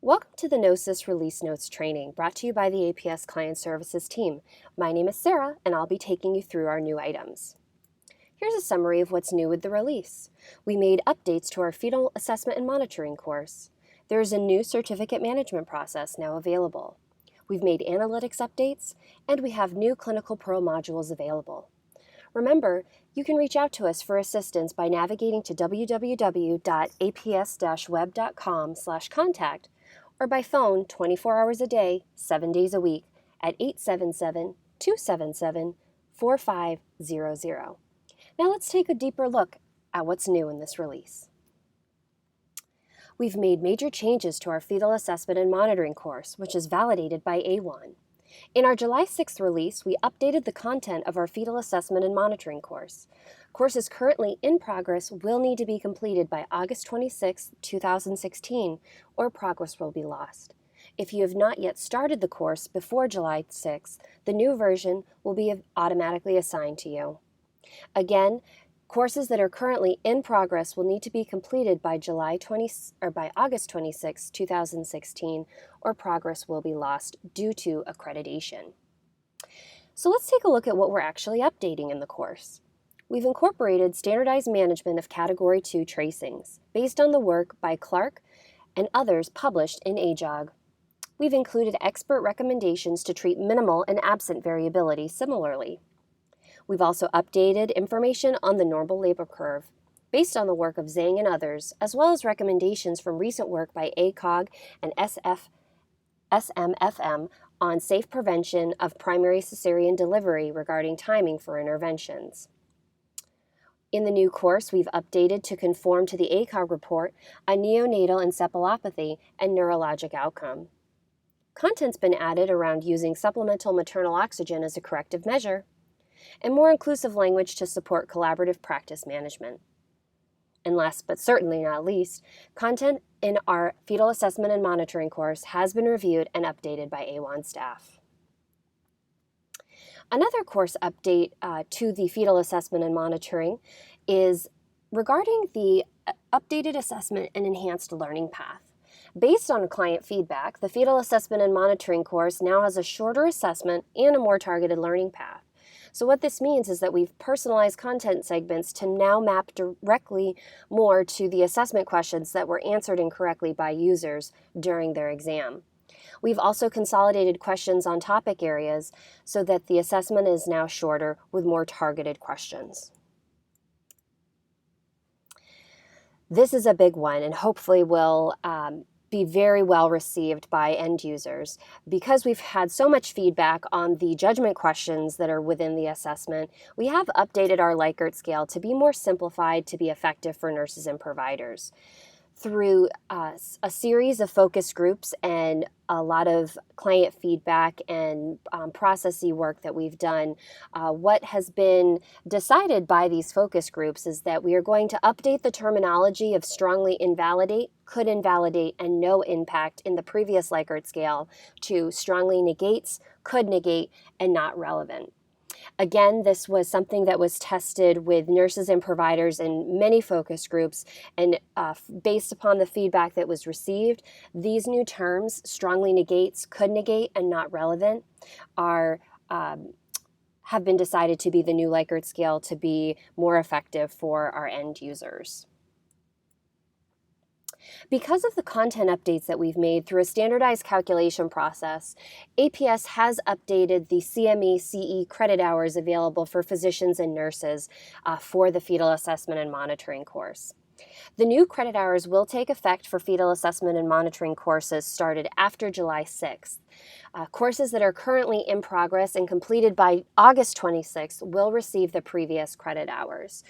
Welcome to the GNOSIS Release Notes training brought to you by the APS Client Services team. My name is Sarah and I'll be taking you through our new items. Here's a summary of what's new with the release. We made updates to our fetal assessment and monitoring course. There is a new certificate management process now available. We've made analytics updates and we have new clinical pro modules available. Remember, you can reach out to us for assistance by navigating to www.aps-web.com/contact or by phone 24 hours a day, 7 days a week at 877-277-4500. Now let's take a deeper look at what's new in this release. We've made major changes to our fetal assessment and monitoring course, which is validated by A1. In our July 6th release, we updated the content of our fetal assessment and monitoring course. Courses currently in progress will need to be completed by August 26, 2016, or progress will be lost. If you have not yet started the course before July 6th, the new version will be automatically assigned to you. Again, courses that are currently in progress will need to be completed by August 26, 2016, or progress will be lost due to accreditation. So let's take a look at what we're actually updating in the course. We've incorporated standardized management of Category 2 tracings based on the work by Clark and others published in AJOG. We've included expert recommendations to treat minimal and absent variability similarly. We've also updated information on the normal labor curve based on the work of Zhang and others, as well as recommendations from recent work by ACOG and SMFM on safe prevention of primary cesarean delivery regarding timing for interventions. In the new course, we've updated to conform to the ACOG report on neonatal encephalopathy and neurologic outcome. Content's been added around using supplemental maternal oxygen as a corrective measure, and more inclusive language to support collaborative practice management. And last but certainly not least, content in our fetal assessment and monitoring course has been reviewed and updated by A1 staff. Another course update to the fetal assessment and monitoring is regarding the updated assessment and enhanced learning path. Based on client feedback, the fetal assessment and monitoring course now has a shorter assessment and a more targeted learning path. So what this means is that we've personalized content segments to now map directly more to the assessment questions that were answered incorrectly by users during their exam. We've also consolidated questions on topic areas so that the assessment is now shorter with more targeted questions. This is a big one and hopefully will be very well received by end users. Because we've had so much feedback on the judgment questions that are within the assessment, we have updated our Likert scale to be more simplified to be effective for nurses and providers. Through a series of focus groups and a lot of client feedback and processy work that we've done, what has been decided by these focus groups is that we are going to update the terminology of strongly invalidate, could invalidate, and no impact in the previous Likert scale to strongly negates, could negate, and not relevant. Again, this was something that was tested with nurses and providers in many focus groups, and based upon the feedback that was received, these new terms, strongly negates, could negate, and not relevant, have been decided to be the new Likert scale to be more effective for our end users. Because of the content updates that we've made through a standardized calculation process, APS has updated the CME-CE credit hours available for physicians and nurses for the fetal assessment and monitoring course. The new credit hours will take effect for fetal assessment and monitoring courses started after July 6th. Courses that are currently in progress and completed by August 26th will receive the previous credit hours.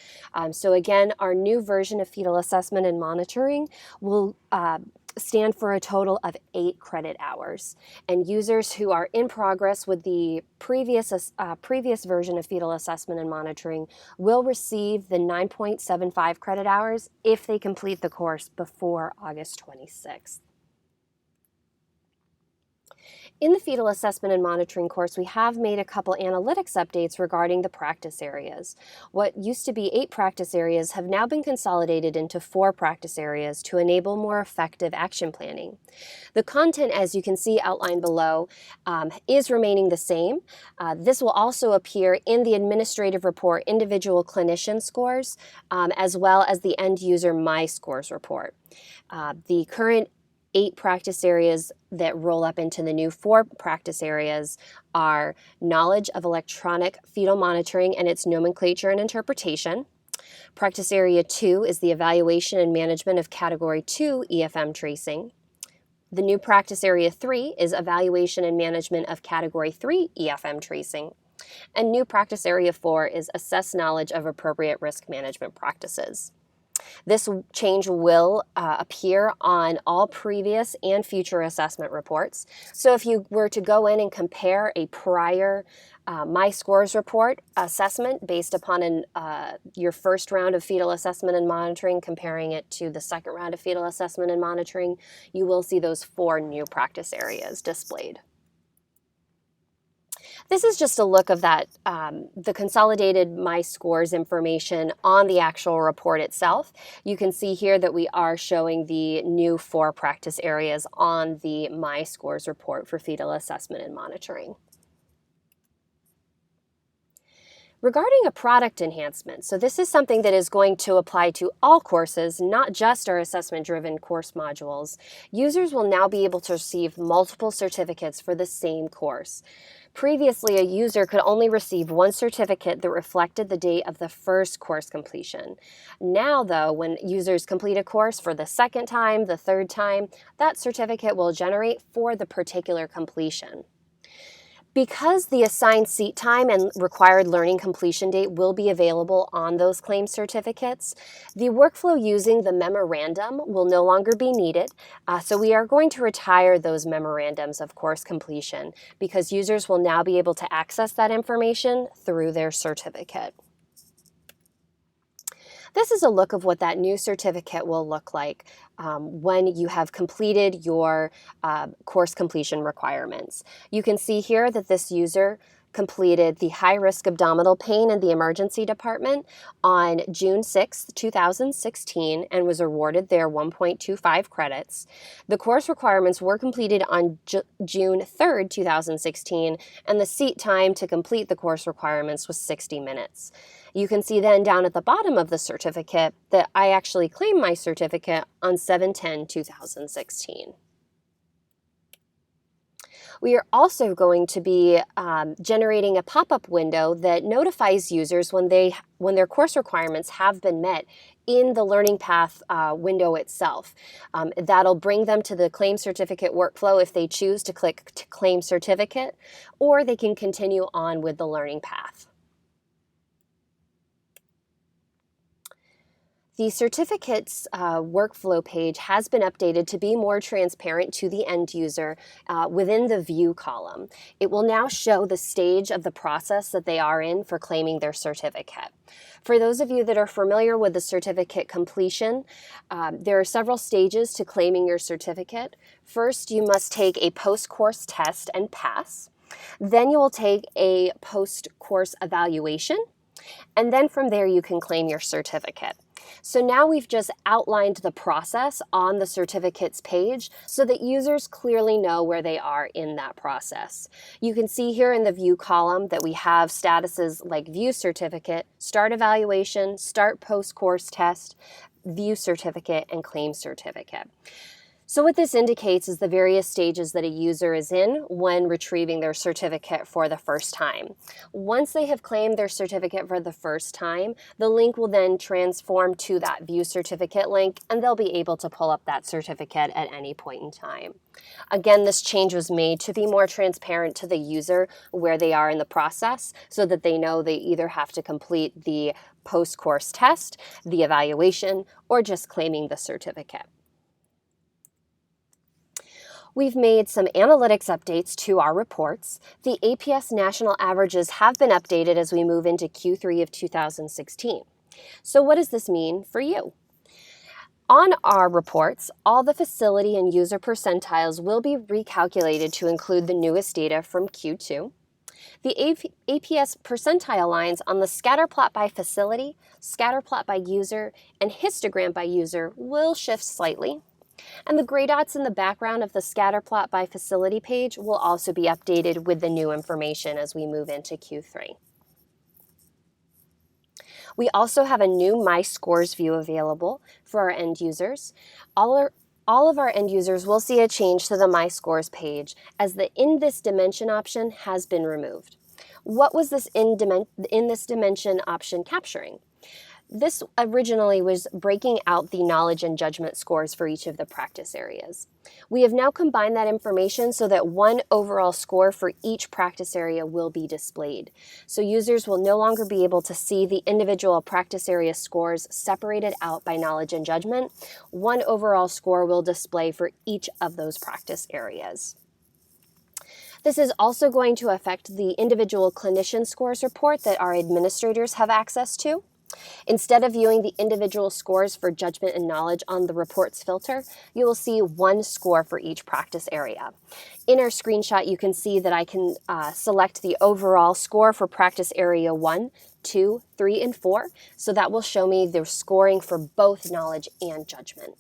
So again, our new version of fetal assessment and monitoring will stand for a total of 8 credit hours. And users who are in progress with the previous version of fetal assessment and monitoring will receive the 9.75 credit hours if they complete the course before August 26th. In the Fetal Assessment and Monitoring course, we have made a couple analytics updates regarding the practice areas. What used to be 8 practice areas have now been consolidated into 4 practice areas to enable more effective action planning. The content, as you can see outlined below, is remaining the same. This will also appear in the administrative report individual clinician scores, as well as the end user My Scores report. The current 8 practice areas that roll up into the new 4 practice areas are knowledge of electronic fetal monitoring and its nomenclature and interpretation. Practice area 2 is the evaluation and management of category 2 EFM tracing. The new practice area 3 is evaluation and management of category 3 EFM tracing. And new practice area 4 is assess knowledge of appropriate risk management practices. This change will appear on all previous and future assessment reports. So if you were to go in and compare a prior My Scores report assessment based upon your first round of fetal assessment and monitoring, comparing it to the second round of fetal assessment and monitoring, you will see those 4 new practice areas displayed. This is just a look of that, the consolidated My Scores information on the actual report itself. You can see here that we are showing the new 4 practice areas on the My Scores report for fetal assessment and monitoring. Regarding a product enhancement, so this is something that is going to apply to all courses, not just our assessment-driven course modules. Users will now be able to receive multiple certificates for the same course. Previously, a user could only receive 1 certificate that reflected the date of the first course completion. Now, though, when users complete a course for the second time, the third time, that certificate will generate for the particular completion. Because the assigned seat time and required learning completion date will be available on those claim certificates, the workflow using the memorandum will no longer be needed. So we are going to retire those memorandums of course completion because users will now be able to access that information through their certificate. This is a look of what that new certificate will look like when you have completed your course completion requirements. You can see here that this user completed the high-risk abdominal pain in the emergency department on June 6, 2016, and was awarded their 1.25 credits. The course requirements were completed on June 3, 2016, and the seat time to complete the course requirements was 60 minutes. You can see then down at the bottom of the certificate that I actually claimed my certificate on 7/10/2016. We are also going to be generating a pop-up window that notifies users when their course requirements have been met in the learning path window itself. That'll bring them to the claim certificate workflow if they choose to click to claim certificate, or they can continue on with the learning path. The certificates workflow page has been updated to be more transparent to the end user within the View column. It will now show the stage of the process that they are in for claiming their certificate. For those of you that are familiar with the certificate completion, there are several stages to claiming your certificate. First, you must take a post-course test and pass. Then you will take a post-course evaluation, and then from there you can claim your certificate. So now we've just outlined the process on the certificates page so that users clearly know where they are in that process. You can see here in the View column that we have statuses like View Certificate, Start Evaluation, Start Post-Course Test, View Certificate, and Claim Certificate. So what this indicates is the various stages that a user is in when retrieving their certificate for the first time. Once they have claimed their certificate for the first time, the link will then transform to that View Certificate link, and they'll be able to pull up that certificate at any point in time. Again, this change was made to be more transparent to the user where they are in the process so that they know they either have to complete the post-course test, the evaluation, or just claiming the certificate. We've made some analytics updates to our reports. The APS national averages have been updated as we move into Q3 of 2016. So what does this mean for you? On our reports, all the facility and user percentiles will be recalculated to include the newest data from Q2. The APS percentile lines on the scatter plot by facility, scatter plot by user, and histogram by user will shift slightly. And the gray dots in the background of the scatter plot by facility page will also be updated with the new information as we move into Q3. We also have a new My Scores view available for our end users. All of our end users will see a change to the My Scores page as the In This Dimension option has been removed. What was this In This Dimension option capturing? This originally was breaking out the knowledge and judgment scores for each of the practice areas. We have now combined that information so that one overall score for each practice area will be displayed. So users will no longer be able to see the individual practice area scores separated out by knowledge and judgment. One overall score will display for each of those practice areas. This is also going to affect the individual clinician scores report that our administrators have access to. Instead of viewing the individual scores for judgment and knowledge on the reports filter, you will see one score for each practice area. In our screenshot, you can see that I can select the overall score for practice area 1, 2, 3, and 4. So that will show me the scoring for both knowledge and judgment.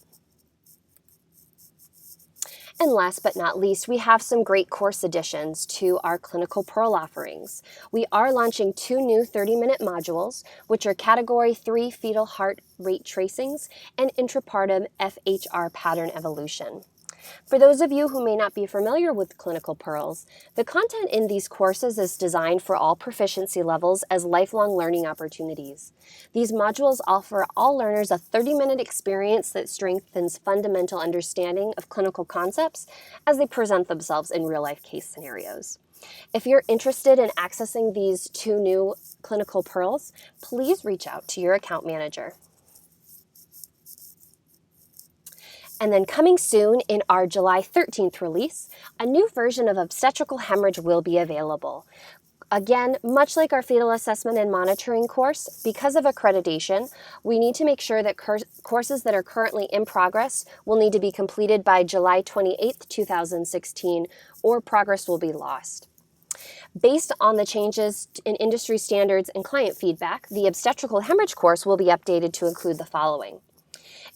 And last but not least, we have some great course additions to our Clinical Pearl offerings. We are launching 2 new 30-minute modules, which are Category 3 fetal heart rate tracings and intrapartum FHR pattern evolution. For those of you who may not be familiar with Clinical Pearls, the content in these courses is designed for all proficiency levels as lifelong learning opportunities. These modules offer all learners a 30-minute experience that strengthens fundamental understanding of clinical concepts as they present themselves in real-life case scenarios. If you're interested in accessing these 2 new Clinical Pearls, please reach out to your account manager. And then coming soon in our July 13th release, a new version of obstetrical hemorrhage will be available. Again, much like our fetal assessment and monitoring course, because of accreditation, we need to make sure that courses that are currently in progress will need to be completed by July 28th, 2016, or progress will be lost. Based on the changes in industry standards and client feedback, the obstetrical hemorrhage course will be updated to include the following.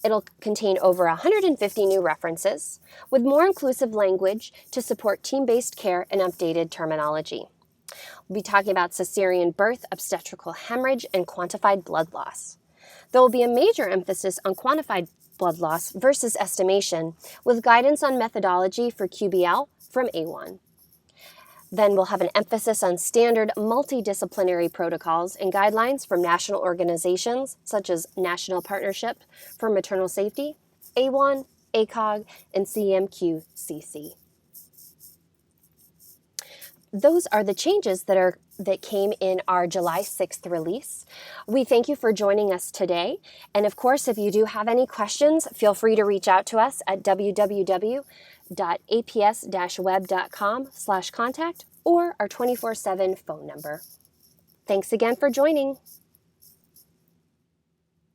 It'll contain over 150 new references, with more inclusive language to support team-based care and updated terminology. We'll be talking about cesarean birth, obstetrical hemorrhage, and quantified blood loss. There will be a major emphasis on quantified blood loss versus estimation, with guidance on methodology for QBL from A1. Then we'll have an emphasis on standard multidisciplinary protocols and guidelines from national organizations such as National Partnership for Maternal Safety, A1, ACOG, and CMQCC. Those are the changes that came in our July 6th release. We thank you for joining us today. And of course, if you do have any questions, feel free to reach out to us at www.aps-web.com/contact or our 24/7 phone number. Thanks again for joining.